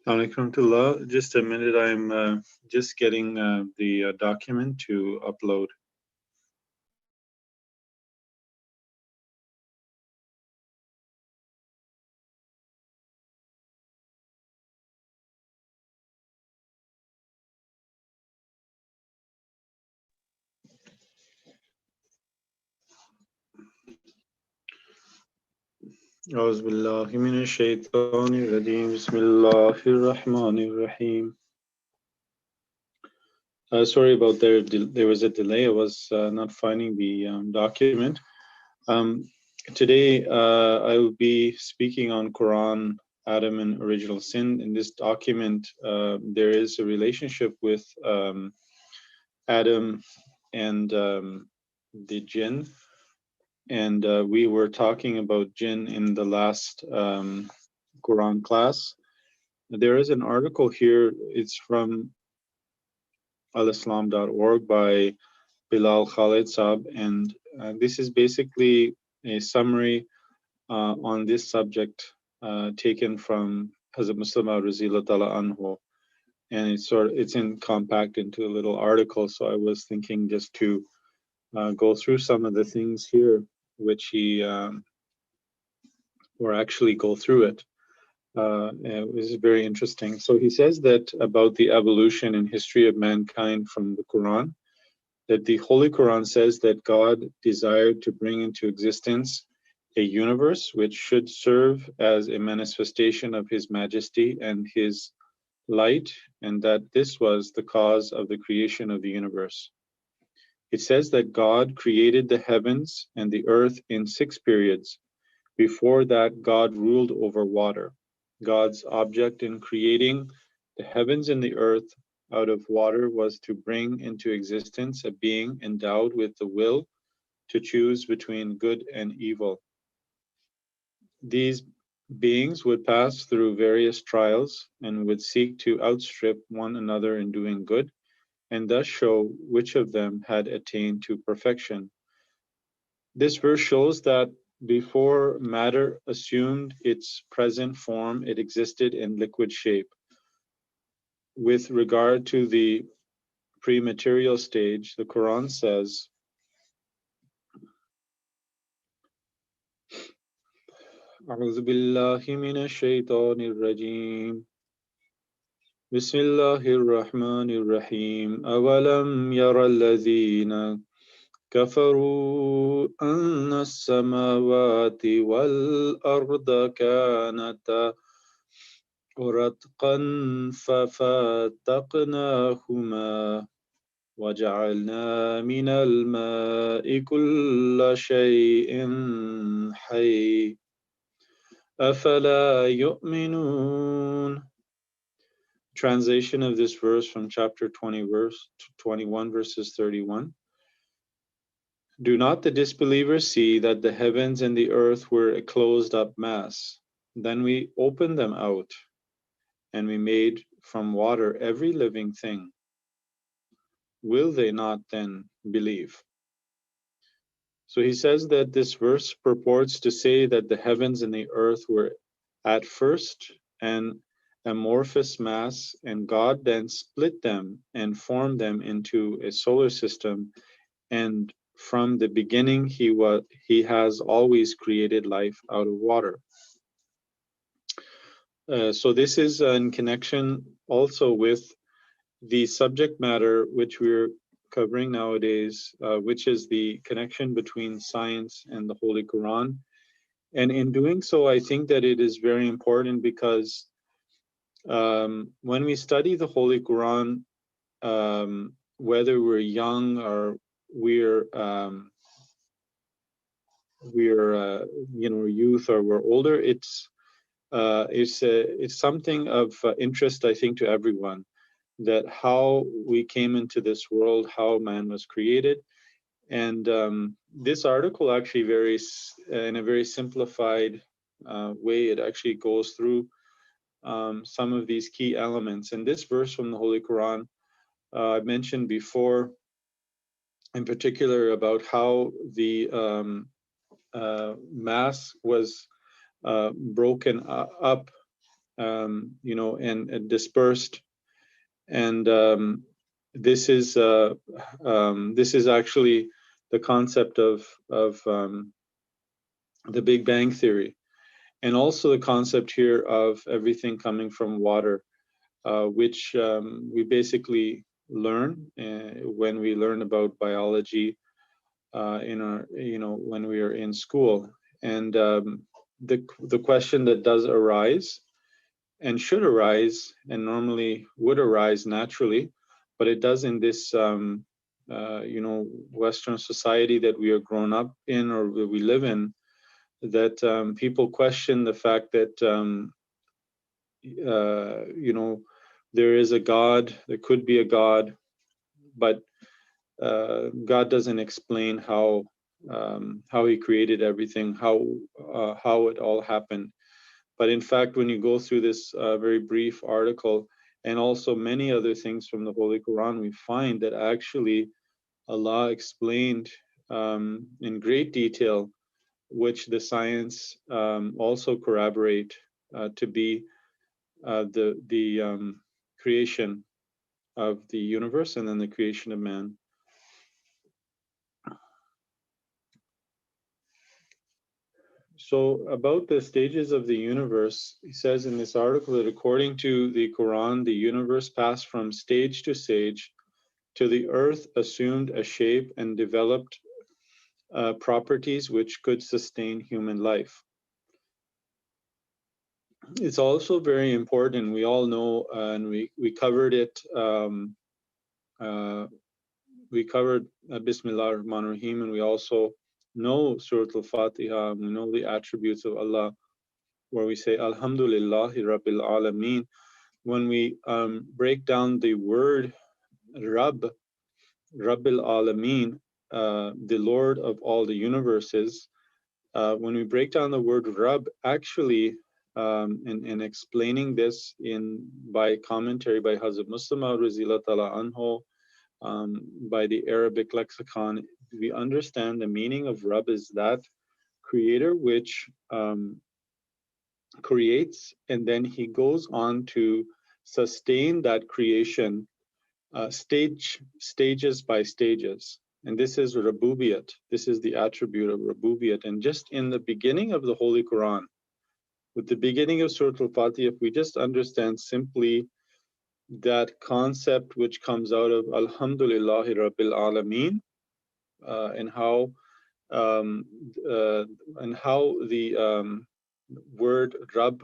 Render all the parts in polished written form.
Alaikum. Just a minute, I'm just getting the document to upload. أعوذ بالله من الشيطان الرجيم بسم الله الرحمن الرحيم. Sorry about there was a delay. I was not finding the document. Um, Today I will be speaking on Quran, Adam and original sin. In this document, there is a relationship with Adam and the jinn, and we were talking about jinn in the last Quran class. There is an article here. It's from alislam.org by Bilal Khalid Saab, and this is basically a summary on this subject taken from Hazrat Muslim Raziallahu Ta'ala Anhu, and it's in compact into a little article. So I was thinking just to go through some of the things here, which he or actually go through it. It was very interesting. So he says that about the evolution and history of mankind from the Quran, that the Holy Quran says that God desired to bring into existence a universe which should serve as a manifestation of His majesty and His light, and that this was the cause of the creation of the universe. It says that God created the heavens and the earth in 6 periods. Before that, God ruled over water. God's object in creating the heavens and the earth out of water was to bring into existence a being endowed with the will to choose between good and evil. These beings would pass through various trials and would seek to outstrip one another in doing good, and thus show which of them had attained to perfection. This verse shows that before matter assumed its present form, it existed in liquid shape. With regard to the pre-material stage, the Quran says, أعوذ بالله من الشيطان الرجيم بسم الله الرحمن الرحيم أولم يرى الذين كفروا أن السماوات والأرض كانتا رتقا ففتقناهما وجعلنا من الماء كل شيء حي أفلا يؤمنون. Translation of this verse from chapter 21, verses 31. Do not the disbelievers see that the heavens and the earth were a closed up mass? Then we opened them out, and we made from water every living thing. Will they not then believe? So he says that this verse purports to say that the heavens and the earth were at first an amorphous mass, and God then split them and formed them into a solar system, and from the beginning he has always created life out of water. So this is in connection also with the subject matter which we're covering nowadays, which is the connection between science and the Holy Quran. And in doing so, I think that it is very important because when we study the Holy Quran, whether we're young or we're youth or we're older, it's something of interest, I think, to everyone, that how we came into this world, how man was created. And this article actually in a very simplified way, it actually goes through some of these key elements. And this verse from the Holy Quran, I mentioned before, in particular about how the mass was broken up and dispersed. And this is actually the concept of the Big Bang Theory, and also the concept here of everything coming from water, which we basically learn when we learn about biology in our, when we are in school. And the question that does arise and should arise, and normally would arise naturally, but it does in this Western society that we are grown up in, or we live in, that people question the fact that there is a God, there could be a God, but God doesn't explain how He created everything, how it all happened. But in fact, when you go through this very brief article, and also many other things from the Holy Quran, we find that actually Allah explained in great detail, which the science also corroborate to be the creation of the universe and then the creation of man. So about the stages of the universe, he says in this article that according to the Quran, the universe passed from stage to stage till the earth assumed a shape and developed properties which could sustain human life. It's also very important, we all know, and we covered it, we covered Bismillah ar-Rahman ar-Rahim, and we also know Surah Al-Fatiha, we know the attributes of Allah, where we say Alhamdulillahi Rabbil Alameen. When we break down the word Rabb, Rabbil Alameen, the Lord of all the universes, when we break down the word Rabb, actually, in explaining this by commentary by Hazrat Muslima Razila Ta'ala Anhu, by the Arabic lexicon, we understand the meaning of Rabb is that creator which creates, and then he goes on to sustain that creation stages by stages. And this is Rabubiyat. This is the attribute of Rabubiyat. And just in the beginning of the Holy Quran, with the beginning of Surah Al-Fatiha, if we just understand simply that concept which comes out of Alhamdulillahi Rabbil Alameen, and how the word Rabb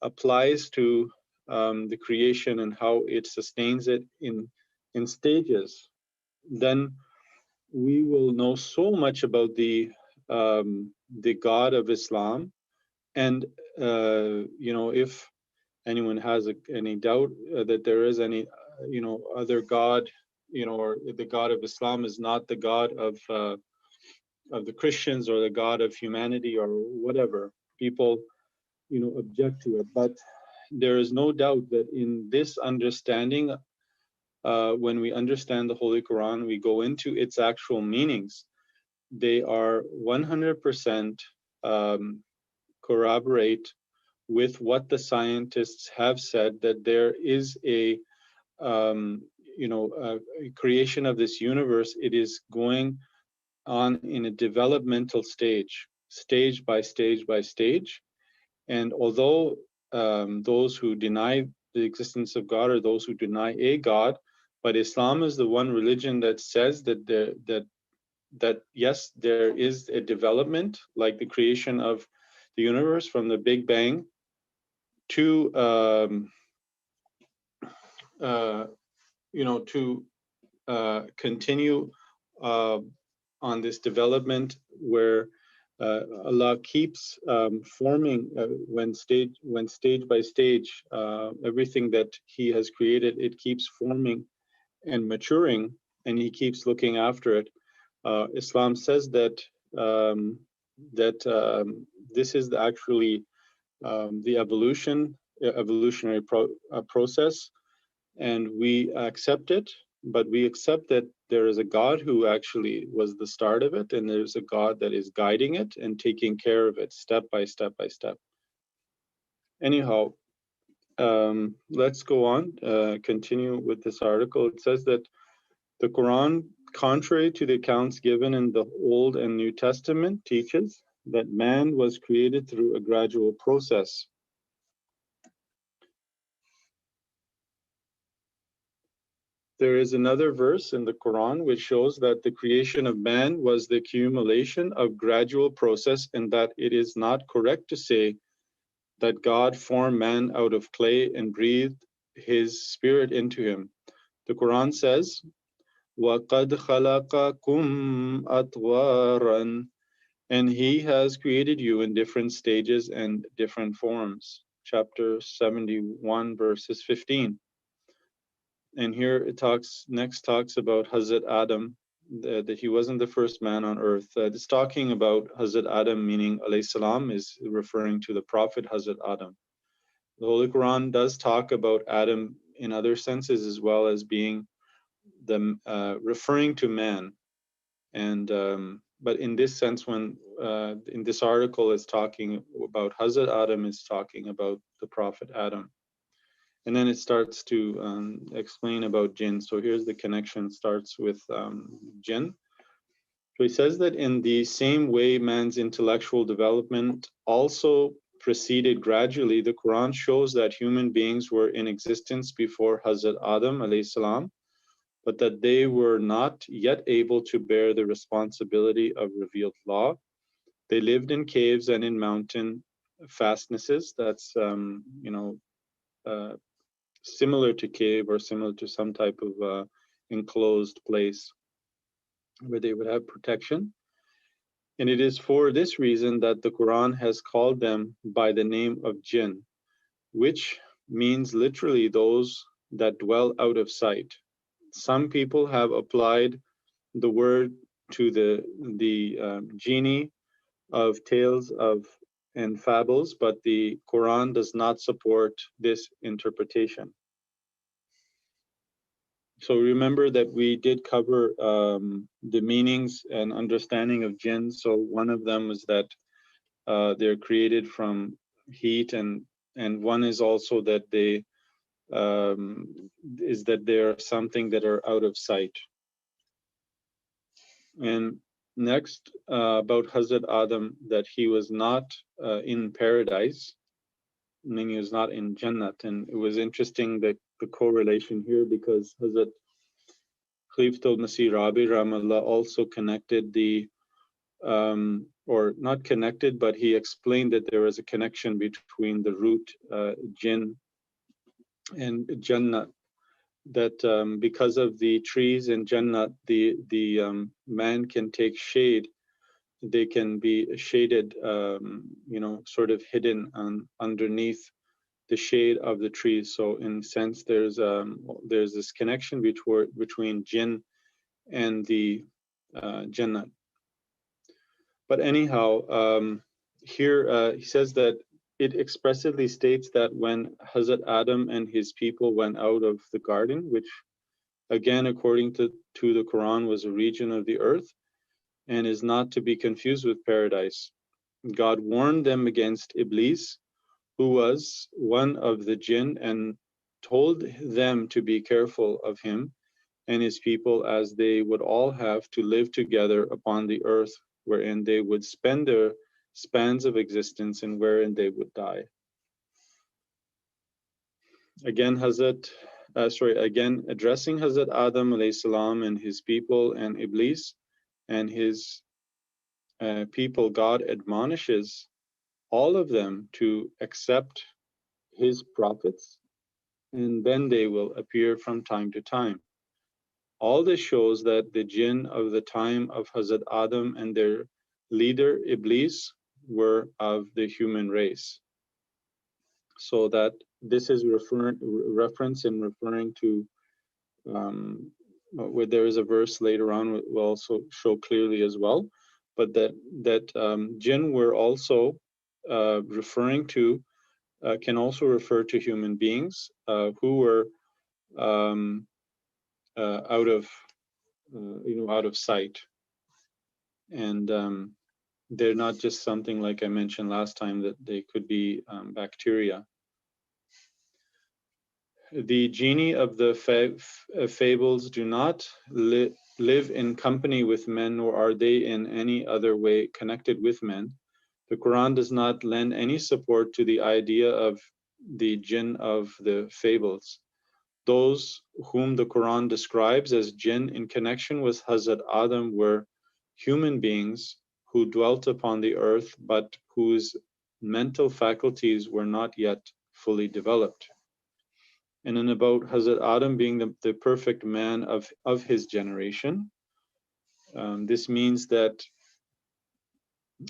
applies to the creation and how it sustains it in stages, then we will know so much about the God of Islam. And if anyone has any doubt that there is any other God, or the God of Islam is not the God of the Christians or the God of humanity or whatever, people object to it. But there is no doubt that in this understanding, when we understand the Holy Quran, we go into its actual meanings. They are 100% corroborate with what the scientists have said, that there is a creation of this universe. It is going on in a developmental stage, stage by stage by stage. And although those who deny the existence of God are those who deny a God, but Islam is the one religion that says that yes, there is a development, like the creation of the universe from the Big Bang to continue on this development where Allah keeps forming when stage by stage, everything that He has created, it keeps forming and maturing, and He keeps looking after it. Islam says that this is actually the evolutionary process, and we accept it. But we accept that there is a God who actually was the start of it, and there's a God that is guiding it and taking care of it step by step by step. Anyhow, Let's go on, continue with this article. It says that the Quran, contrary to the accounts given in the Old and New Testament, teaches that man was created through a gradual process. There is another verse in the Quran which shows that the creation of man was the accumulation of gradual process, and that it is not correct to say that God formed man out of clay and breathed his spirit into him. The Quran says, وَقَدْ خَلَقَكُمْ أَطْوَارًا, and he has created you in different stages and different forms. Chapter 71, verses 15. And here it next talks about Hazrat Adam, that he wasn't the first man on earth. It's talking about Hazrat Adam, meaning alayhi salam, is referring to the Prophet Hazrat Adam. The Holy Quran does talk about Adam in other senses as well as being referring to man. And but in this sense, when in this article is talking about Hazrat Adam, is talking about the Prophet Adam. And then it starts to explain about jinn. So here's the connection, starts with jinn. So he says that in the same way man's intellectual development also proceeded gradually, the Quran shows that human beings were in existence before Hazrat Adam alayhi salam, but that they were not yet able to bear the responsibility of revealed law. They lived in caves and in mountain fastnesses. That's similar to cave or similar to some type of enclosed place where they would have protection. And it is for this reason that the Quran has called them by the name of jinn, which means literally those that dwell out of sight. Some people have applied the word to the genie of tales of and fables, but the Quran does not support this interpretation. So remember that we did cover the meanings and understanding of jinn. So one of them is that they're created from heat, and one is also that they are something that are out of sight. And next, about Hazrat Adam, that he was not in paradise, meaning he was not in Jannat. And it was interesting that the correlation here, because Hazrat Khalifatul Masih Rabi Ramallah also connected the, or not connected, but he explained that there was a connection between the root jinn and Jannat, that because of the trees in Jannat, the man can take shade. They can be shaded, sort of hidden underneath the shade of the trees. So in a sense, there's this connection between jinn and the Jannat. But anyhow, here he says that it expressively states that when Hazrat Adam and his people went out of the garden, which again, according to the Quran, was a region of the earth and is not to be confused with paradise, God warned them against Iblis, who was one of the jinn, and told them to be careful of him and his people, as they would all have to live together upon the earth, wherein they would spend their spans of existence and wherein they would die. Again, again addressing Hazrat Adam alayhi salam and his people and Iblis and his people, God admonishes all of them to accept his prophets, and then they will appear from time to time. All this shows that the jinn of the time of Hazrat Adam and their leader Iblis were of the human race. So that this is reference in referring to where there is a verse later on will also show clearly as well, but that jinn were also referring to, can also refer to human beings who were out of sight, and they're not just something like I mentioned last time, that they could be bacteria. The genie of the fables do not live in company with men, nor are they in any other way connected with men. The Quran does not lend any support to the idea of the jinn of the fables. Those whom the Quran describes as jinn in connection with Hazrat Adam were human beings who dwelt upon the earth, but whose mental faculties were not yet fully developed. And then about Hazrat Adam being the perfect man of his generation. This means that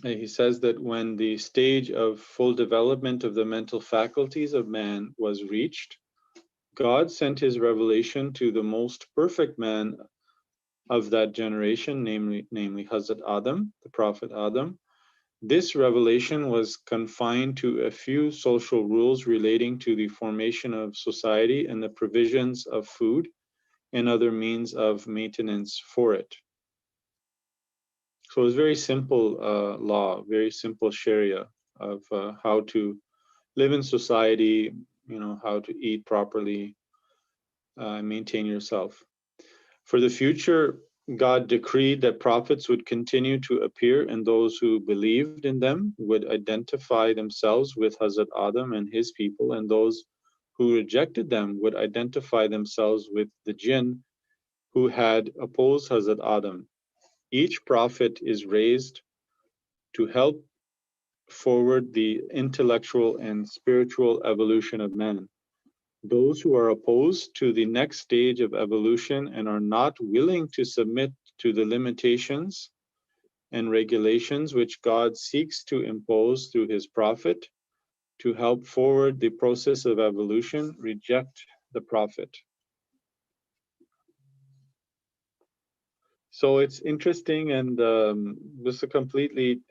he says that when the stage of full development of the mental faculties of man was reached, God sent his revelation to the most perfect man of that generation, namely Hazrat Adam, the Prophet Adam. This revelation was confined to a few social rules relating to the formation of society and the provisions of food and other means of maintenance for it. So it's very simple law, very simple Sharia of how to live in society, how to eat properly, maintain yourself. For the future, God decreed that prophets would continue to appear, and those who believed in them would identify themselves with Hazrat Adam and his people, and those who rejected them would identify themselves with the jinn who had opposed Hazrat Adam. Each prophet is raised to help forward the intellectual and spiritual evolution of man. Those who are opposed to the next stage of evolution and are not willing to submit to the limitations and regulations which God seeks to impose through his prophet to help forward the process of evolution reject the prophet. So it's interesting, and this is a completely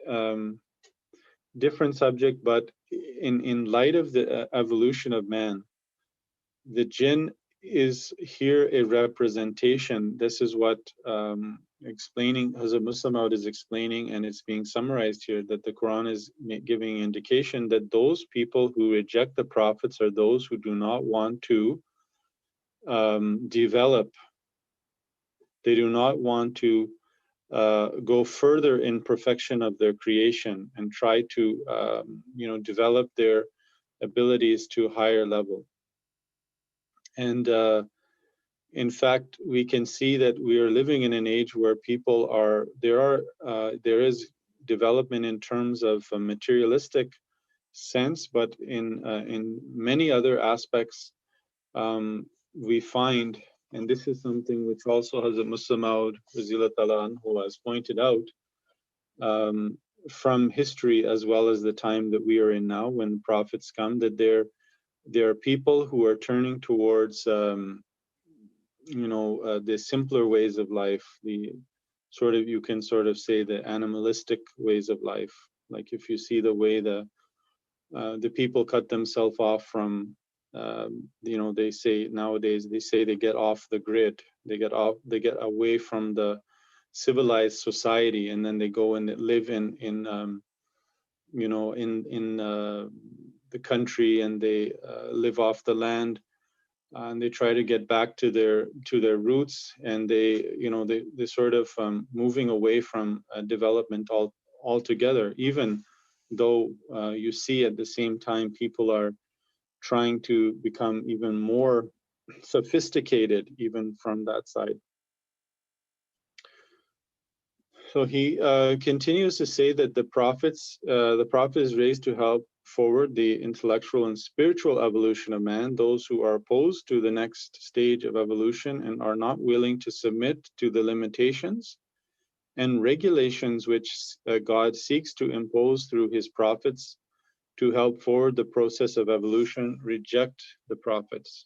different subject, but in light of the evolution of man, the jinn is here a representation. This is what explaining, Hazrat Muslim Maud is explaining, and it's being summarized here, that the Quran is giving indication that those people who reject the prophets are those who do not want to develop. They do not want to go further in perfection of their creation and try to develop their abilities to a higher level. And in fact, we can see that we are living in an age where people are there is development in terms of a materialistic sense, but in many other aspects, we find, and this is something which also Hazrat Muslim Maud who has pointed out from history as well as the time that we are in now, when prophets come, that there are people who are turning towards the simpler ways of life, the sort of, you can sort of say, the animalistic ways of life. Like if you see the way the people cut themselves off from they say nowadays, they say they get off the grid, they get away from the civilized society, and then they go and live in the country, and they live off the land, and they try to get back to their roots, and they sort of moving away from development altogether, even though you see at the same time people are trying to become even more sophisticated even from that side. So he continues to say that the prophet is raised to help forward the intellectual and spiritual evolution of man. Those who are opposed to the next stage of evolution and are not willing to submit to the limitations and regulations which God seeks to impose through his prophets to help forward the process of evolution reject the prophets.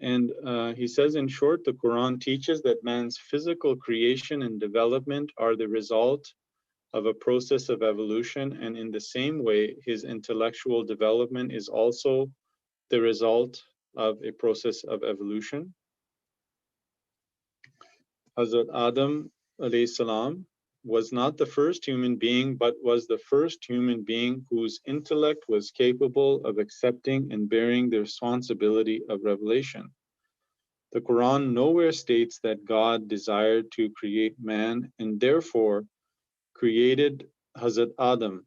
And he says, in short, the Quran teaches that man's physical creation and development are the result of a process of evolution, and in the same way, his intellectual development is also the result of a process of evolution. Hazrat Adam alayhi salam was not the first human being, but was the first human being whose intellect was capable of accepting and bearing the responsibility of revelation. The Quran nowhere states that God desired to create man and therefore created Hazrat Adam.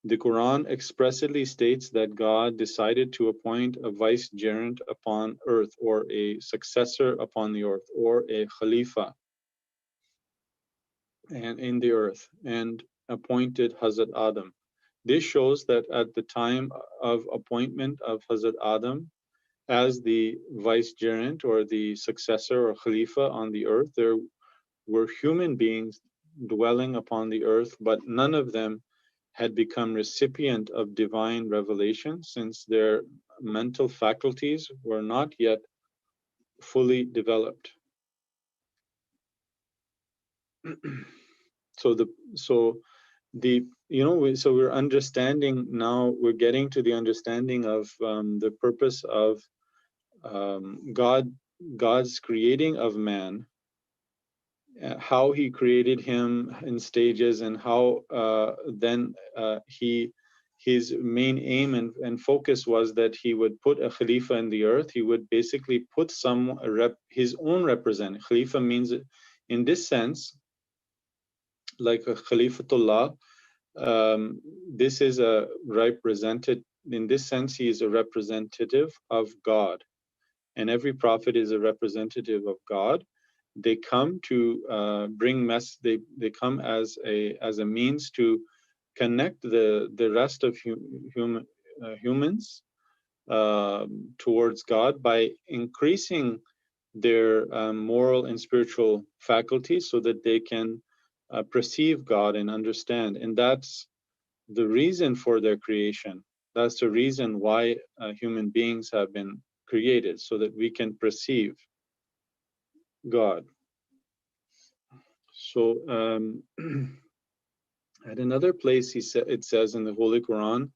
The Quran expressly states that God decided to appoint a vicegerent upon earth, or a successor upon the earth, or a Khalifa and in the earth, and appointed Hazrat Adam. This shows that at the time of appointment of Hazrat Adam as the vicegerent or the successor or Khalifa on the earth, there were human beings dwelling upon the earth, but none of them had become recipient of divine revelation, since their mental faculties were not yet fully developed. So we're understanding now, we're getting to the understanding of the purpose of God's creating of man, how he created him in stages, and how then his main aim and focus was that he would put a Khalifa in the earth. He would basically put his own representative. Khalifa means, in this sense, like a Khalifatullah. This is a represented, in this sense, he is a representative of God, and every prophet is a representative of God. They come to bring they come as a means to connect the rest of humans towards God by increasing their moral and spiritual faculties, so that they can perceive God and understand. And that's the reason for their creation. That's the reason why human beings have been created, so that we can perceive God. So at another place it says in the Holy Quran,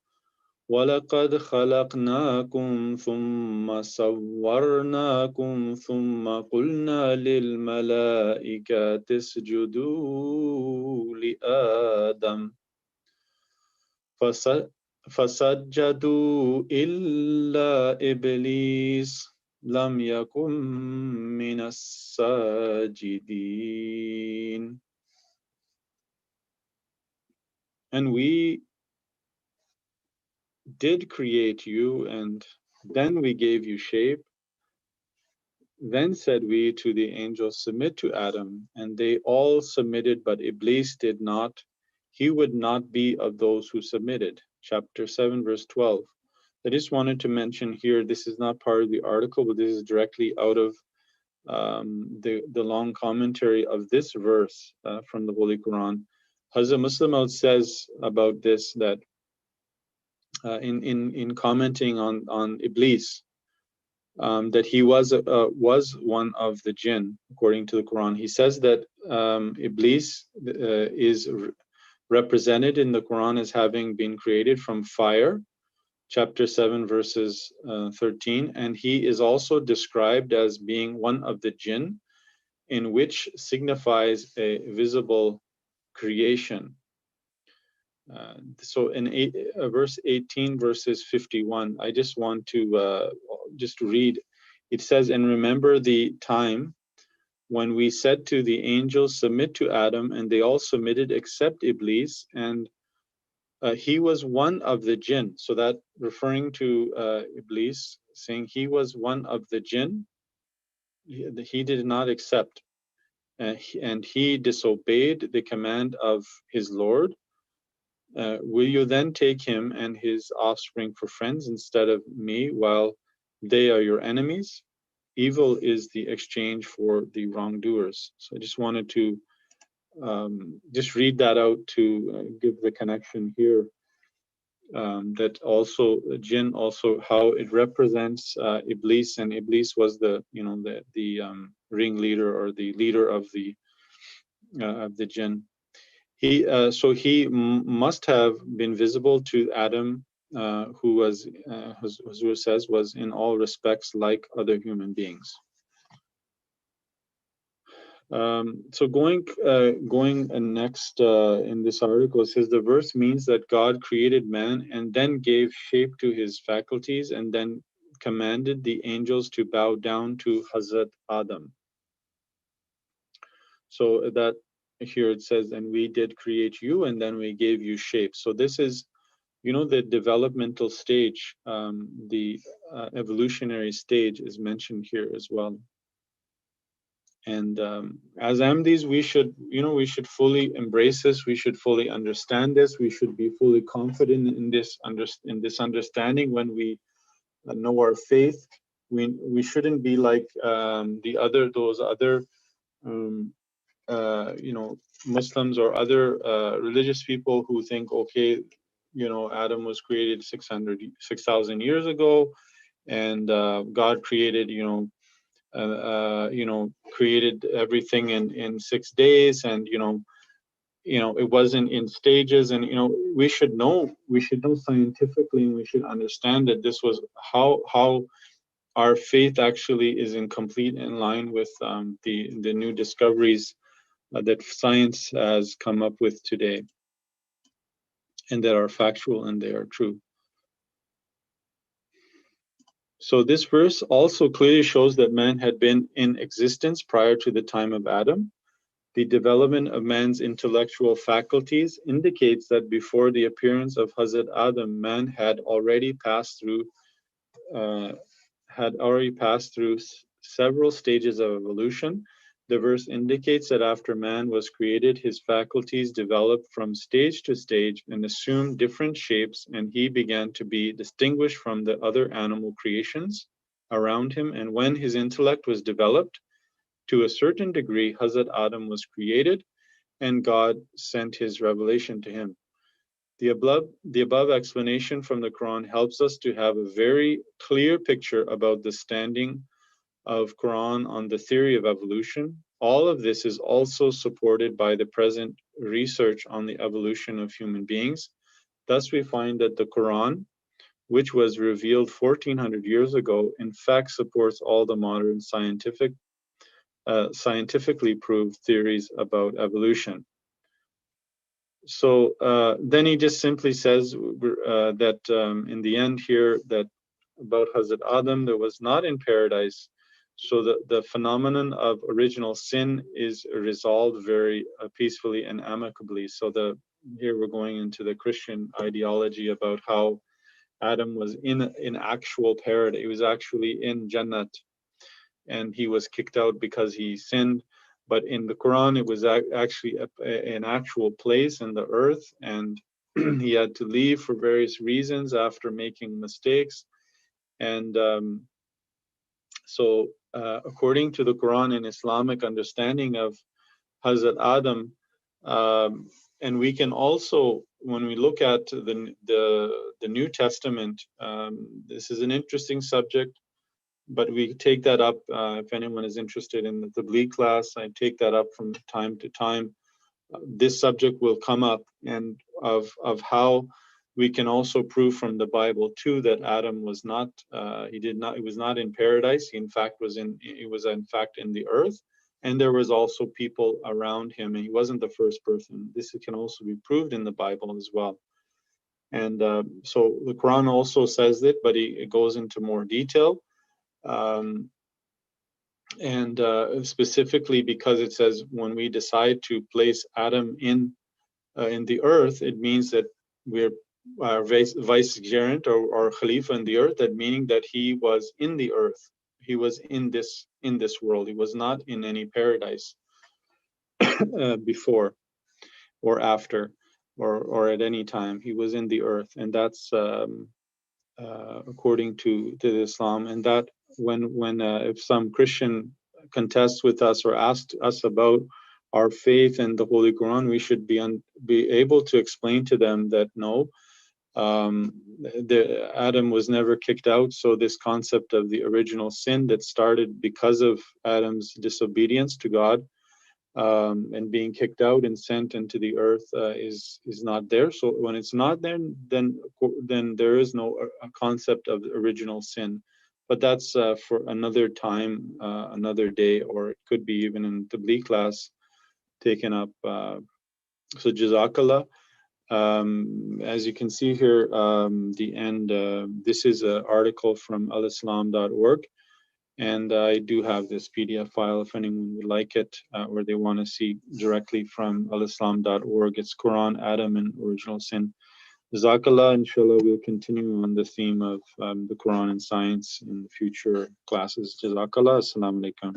وَلَقَدْ خَلَقْنَاكُمْ ثُمَّ صَوَّرْنَاكُمْ ثُمَّ قُلْنَا لِلْمَلَائِكَةِ اسْجُدُوا لِآدَمَ فَسَجَّدُوا إِلَّا إِبْلِيسَ لَمْ يَكُنْ مِنَ السَّاجِدِينَ. And we did create you, and then we gave you shape. Then said we to the angels, submit to Adam, and they all submitted, but Iblis did not. He would not be of those who submitted. Chapter 7, verse 12. I just wanted to mention here, this is not part of the article, but this is directly out of the long commentary of this verse from the Holy Quran. Hazrat Muslim Maud says about this that in commenting on Iblis, that he was one of the jinn, according to the Quran. He says that Iblis is represented in the Quran as having been created from fire, chapter 7, verses 13, and he is also described as being one of the jinn, in which signifies a visible creation. So in verse 18, verses 51, I just want to just read. It says, and remember the time when we said to the angels, submit to Adam, and they all submitted except Iblis, and he was one of the jinn. So that referring to Iblis, saying he was one of the jinn, he did not accept, and he disobeyed the command of his Lord. Will you then take him and his offspring for friends instead of me, while they are your enemies? Evil is the exchange for the wrongdoers. So I just wanted to just read that out to give the connection here. That also jinn, also how it represents Iblis, and Iblis was the ringleader or the leader of the jinn. So he must have been visible to Adam, who was, Huzur says, was in all respects like other human beings. So going next in this article, it says the verse means that God created man and then gave shape to his faculties and then commanded the angels to bow down to Hazrat Adam. So that here it says, and we did create you and then we gave you shape. So this is, the developmental stage, the evolutionary stage is mentioned here as well. And as Ahmadis, we should fully embrace this. We should fully understand this. We should be fully confident in this understanding when we know our faith. We shouldn't be like those other Muslims or other religious people who think, okay, Adam was created 6,000 years ago, and God created created everything in 6 days, and it wasn't in stages, and we should know scientifically, and we should understand that this was how our faith actually is in complete in line with the new discoveries that science has come up with today, and that are factual and they are true. So this verse also clearly shows that man had been in existence prior to the time of Adam. The development of man's intellectual faculties indicates that before the appearance of Hazrat Adam, man had already passed through several stages of evolution. The verse indicates that after man was created, his faculties developed from stage to stage and assumed different shapes, and he began to be distinguished from the other animal creations around him. And when his intellect was developed to a certain degree, Hazrat Adam was created, and God sent his revelation to him. The above explanation from the Quran helps us to have a very clear picture about the standing of Quran on the theory of evolution. All of this is also supported by the present research on the evolution of human beings. Thus, we find that the Quran, which was revealed 1400 years ago, in fact supports all the modern scientifically proved theories about evolution. So then he just simply says that in the end here, that about Hazrat Adam, that was not in paradise. So the phenomenon of original sin is resolved very peacefully and amicably. So here we're going into the Christian ideology about how Adam was in actual paradise. He was actually in Jannat, and he was kicked out because he sinned. But in the Quran, it was actually an actual place in the earth, and he had to leave for various reasons after making mistakes. And so according to the Quran and Islamic understanding of Hazrat Adam, and we can also, when we look at the New Testament, this is an interesting subject, but we take that up if anyone is interested in the Tabligh class. I take that up from time to time. This subject will come up, and of how we can also prove from the Bible too that Adam was not, he was not in paradise. He was in fact in the earth, and there was also people around him, and he wasn't the first person. This can also be proved in the Bible as well. And so the Quran also says it, but it goes into more detail. And specifically because it says when we decide to place Adam in the earth, it means that we're vicegerent or Khalifa in the earth, that meaning that he was in the earth. He was in this world. He was not in any paradise before or after or at any time. He was in the earth, and that's according to Islam. And that when if some Christian contests with us or asks us about our faith and the Holy Quran, we should be able to explain to them that no, Adam was never kicked out. So this concept of the original sin that started because of Adam's disobedience to God and being kicked out and sent into the earth is not there. So when it's not there, then there is no concept of original sin. but that's for another time, another day, or it could be even in Tabligh class taken up. So Jazakallah. As you can see here, the end, this is an article from alislam.org, and I do have this PDF file if anyone would like it, or they want to see directly from alislam.org. It's Quran, Adam, and Original Sin. Jazakallah. Inshallah, we'll continue on the theme of the Quran and science in future classes. Jazakallah. Assalamu alaikum.